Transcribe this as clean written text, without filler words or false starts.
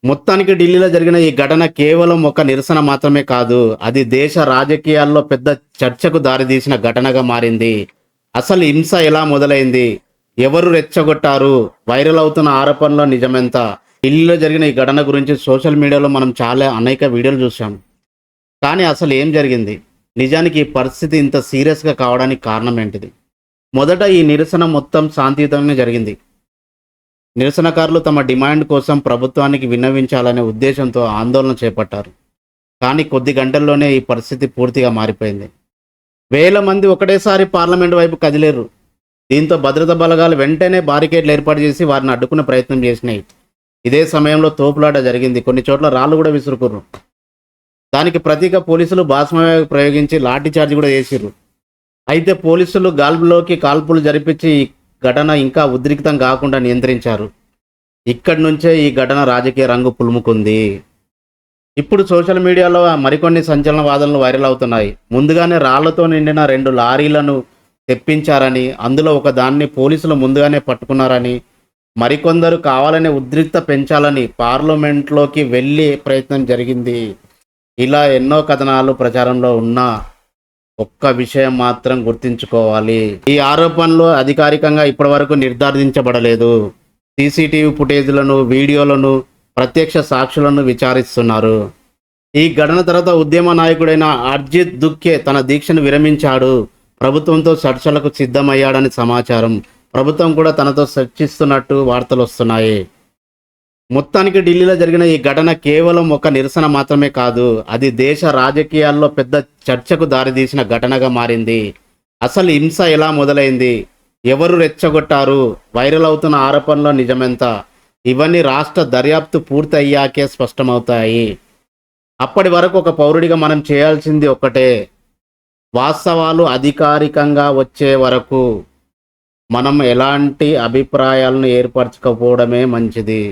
మొత్తానికి ఢిల్లీలో జరిగిన ఈ ఘటన కేవలం ఒక నిరసన మాత్రమే కాదు. అది దేశ రాజకీయాల్లో పెద్ద చర్చకు దారితీసిన ఘటనగా మారింది. అసలు హింస ఎలా మొదలైంది? ఎవరు రెచ్చగొట్టారు? వైరల్ అవుతున్న ఆరోపణల నిజమెంత? ఢిల్లీలో జరిగిన ఈ ఘటన గురించి సోషల్ మీడియాలో మనం చాలా అనేక వీడియోలు చూసాం. కానీ అసలు ఏం జరిగింది? నిజానికి ఈ పరిస్థితి ఇంత సీరియస్‌గా కావడానికి కారణం ఏంటిది? మొదట ఈ నిరసన మొత్తం శాంతియుతంగానే జరిగింది. నిరసనకారులు తమ డిమాండ్ కోసం ప్రభుత్వానికి విన్నవించాలనే ఉద్దేశంతో ఆందోళన చేపట్టారు. కానీ కొద్ది గంటల్లోనే ఈ పరిస్థితి పూర్తిగా మారిపోయింది. వేల మంది ఒకటేసారి పార్లమెంట్ వైపు కదిలేరు. దీంతో భద్రతా బలగాలు వెంటనే బారికేడ్లు ఏర్పాటు చేసి వారిని అడ్డుకునే ప్రయత్నం చేసినాయి. ఇదే సమయంలో తోపులాట జరిగింది. కొన్ని చోట్ల రాళ్ళు కూడా విసురుకుర్రు. దానికి ప్రతీగా పోలీసులు బాష్పవాయు ప్రయోగించి లాఠీ చార్జ్ కూడా చేసిర్రు. అయితే పోలీసులు గాల్పులోకి కాల్పులు జరిపించి ఈ ఘటన ఇంకా ఉద్రిక్తం కాకుండా నియంత్రించారు. ఇక్కడి నుంచే ఈ ఘటన రాజకీయ రంగు పులుముకుంది. ఇప్పుడు సోషల్ మీడియాలో మరికొన్ని సంచలన వాదనలు వైరల్ అవుతున్నాయి. ముందుగానే రాళ్లతో నిండిన 2 లారీలను తెప్పించారని, అందులో ఒక దాన్ని పోలీసులు ముందుగానే పట్టుకున్నారని, మరికొందరు కావాలనే ఉద్రిక్త పెంచాలని పార్లమెంట్లోకి వెళ్ళే ప్రయత్నం జరిగింది. ఇలా ఎన్నో కథనాలు ప్రచారంలో ఉన్నా ఒక్క విషయం మాత్రం గుర్తుంచుకోవాలి. ఈ ఆరోపణలు అధికారికంగా ఇప్పటివరకు నిర్ధారించబడలేదు. సీసీటీవీ ఫుటేజ్లను, వీడియోలను, ప్రత్యక్ష సాక్షులను విచారిస్తున్నారు. ఈ ఘటన తర్వాత ఉద్యమ నాయకుడైన అర్జిత్ దుక్కే తన దీక్షను విరమించాడు. ప్రభుత్వంతో చర్చలకు సిద్ధమయ్యాడని సమాచారం. ప్రభుత్వం కూడా తనతో చర్చిస్తున్నట్టు వార్తలు వస్తున్నాయి. మొత్తానికి ఢిల్లీలో జరిగిన ఈ ఘటన కేవలం ఒక నిరసన మాత్రమే కాదు. అది దేశ రాజకీయాల్లో పెద్ద చర్చకు దారితీసిన ఘటనగా మారింది. అసలు హింస ఎలా మొదలైంది? ఎవరు రెచ్చగొట్టారు? వైరల్ అవుతున్న ఆరోపణల నిజమెంత? ఇవన్నీ రాష్ట్ర దర్యాప్తు పూర్తి అయ్యాకే స్పష్టమవుతాయి. అప్పటి వరకు ఒక పౌరుడిగా మనం చేయాల్సింది ఒక్కటే. వాస్తవాలు అధికారికంగా వచ్చే వరకు మనం ఎలాంటి అభిప్రాయాలను ఏర్పరచుకోకపోవడమే మంచిది.